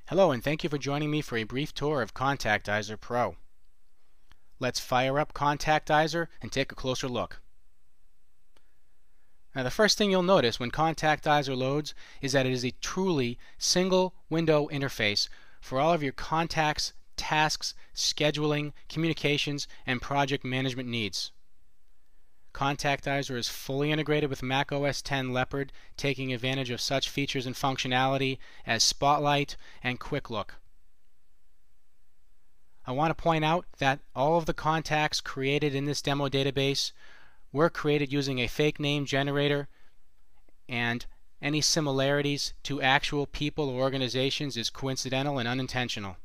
Hello, and thank you for joining me for a brief tour of Contactizer Pro. Let's fire up Contactizer and take a closer look. Now, the first thing you'll notice when Contactizer loads is that it is a truly single window interface for all of your contacts, tasks, scheduling, communications, and project management needs. Contactizer is fully integrated with Mac OS X Leopard, taking advantage of such features and functionality as Spotlight and Quick Look. I want to point out that all of the contacts created in this demo database were created using a fake name generator, and any similarities to actual people or organizations is coincidental and unintentional.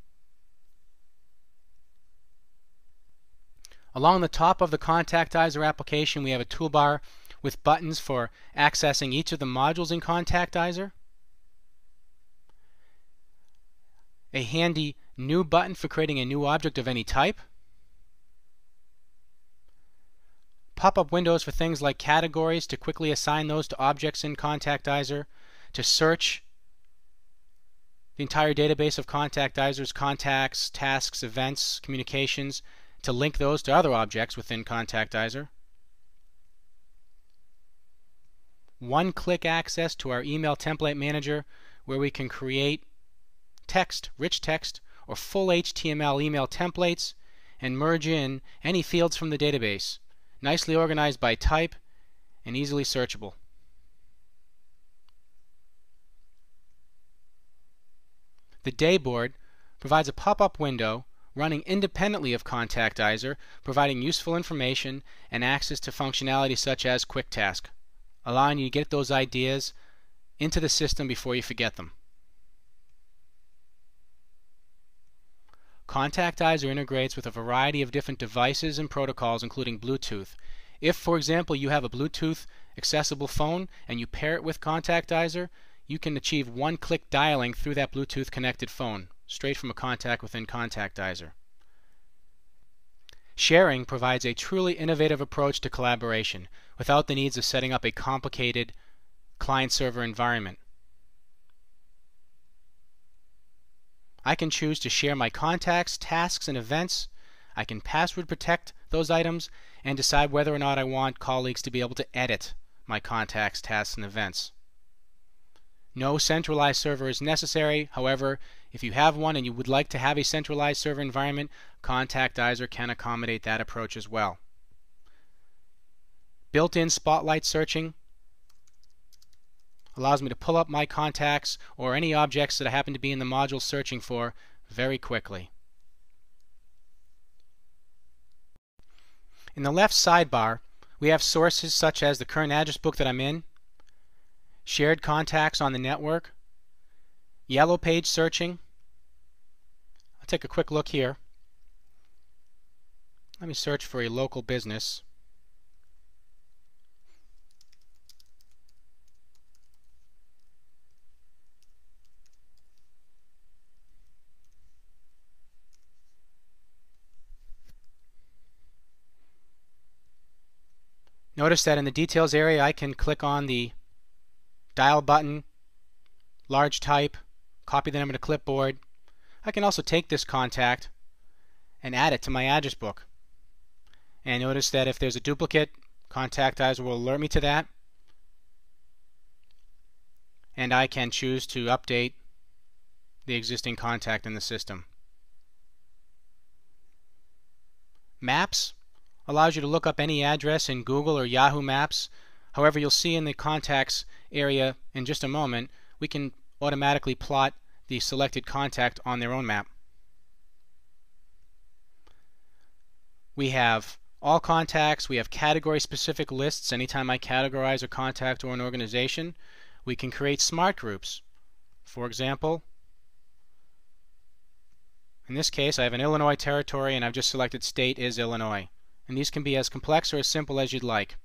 Along the top of the Contactizer application, we have a toolbar with buttons for accessing each of the modules in Contactizer, a handy new button for creating a new object of any type, pop-up windows for things like categories to quickly assign those to objects in Contactizer, to search the entire database of Contactizer's contacts, tasks, events, communications, to link those to other objects within Contactizer. One-click access to our email template manager, where we can create text, rich text, or full HTML email templates and merge in any fields from the database, nicely organized by type and easily searchable. The dayboard provides a pop-up window running independently of Contactizer, providing useful information and access to functionality such as Quick Task, allowing you to get those ideas into the system before you forget them. Contactizer integrates with a variety of different devices and protocols, including Bluetooth. If, for example, you have a Bluetooth accessible phone and you pair it with Contactizer, you can achieve one-click dialing through that Bluetooth connected phone, straight from a contact within Contactizer. Sharing provides a truly innovative approach to collaboration without the needs of setting up a complicated client-server environment. I can choose to share my contacts, tasks, and events. I can password protect those items and decide whether or not I want colleagues to be able to edit my contacts, tasks, and events. No centralized server is necessary. However, if you have one and you would like to have a centralized server environment, Contactizer can accommodate that approach as well. Built-in Spotlight searching allows me to pull up my contacts or any objects that I happen to be in the module searching for very quickly. In the left sidebar, we have sources such as the current address book that I'm in, shared contacts on the network, yellow page searching. I'll take a quick look here. Let me search for a local business. Notice that in the details area I can click on the dial button, large type, copy the number to clipboard. I can also take this contact and add it to my address book. And notice that if there's a duplicate, Contactizer will alert me to that. And I can choose to update the existing contact in the system. Maps allows you to look up any address in Google or Yahoo Maps. However, you'll see in the contacts area in just a moment, we can automatically plot the selected contact on their own map. We have all contacts. We have category-specific lists. Anytime I categorize a contact or an organization, we can create smart groups. For example, in this case, I have an Illinois territory, and I've just selected state is Illinois. And these can be as complex or as simple as you'd like.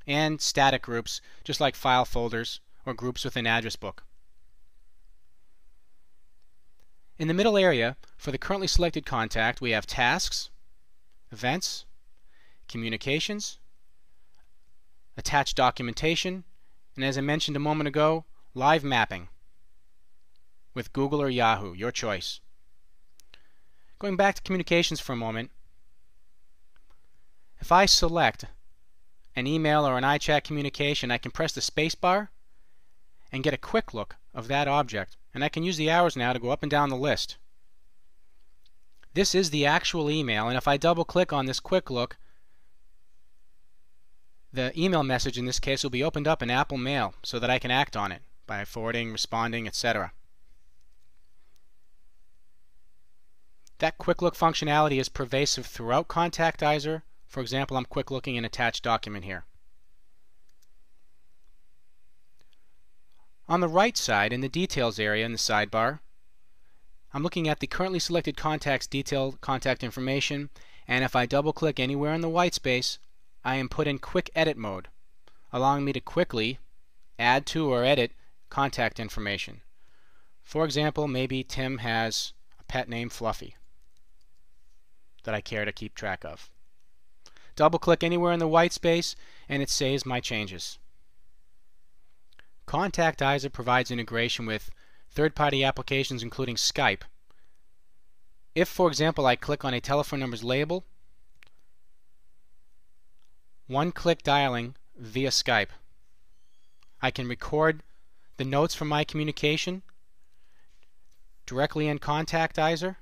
And static groups, just like file folders or groups within address book. In the middle area, for the currently selected contact, we have tasks, events, communications, attached documentation, and as I mentioned a moment ago, live mapping. with Google or Yahoo, your choice. Going back to communications for a moment, if I select an email or an iChat communication, I can press the space bar and get a quick look of that object, and I can use the arrows now to go up and down the list. This is the actual email, and if I double click on this quick look, the email message in this case will be opened up in Apple Mail so that I can act on it by forwarding, responding, etc. That quick look functionality is pervasive throughout Contactizer. For example, I'm quick looking an attached document here. On the right side, in the details area in the sidebar, I'm looking at the currently selected contact's detailed contact information, and if I double click anywhere in the white space, I am put in quick edit mode, allowing me to quickly add to or edit contact information. For example, maybe Tim has a pet named Fluffy that I care to keep track of. Double click anywhere in the white space and it saves my changes. Contactizer provides integration with third-party applications including Skype. If, for example, I click on a telephone number's label, one-click dialing via Skype, I can record the notes from my communication directly in Contactizer.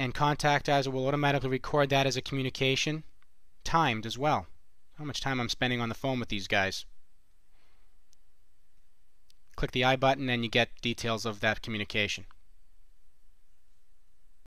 And Contactizer will automatically record that as a communication, timed as well. How much time I'm spending on the phone with these guys. Click the I button and you get details of that communication.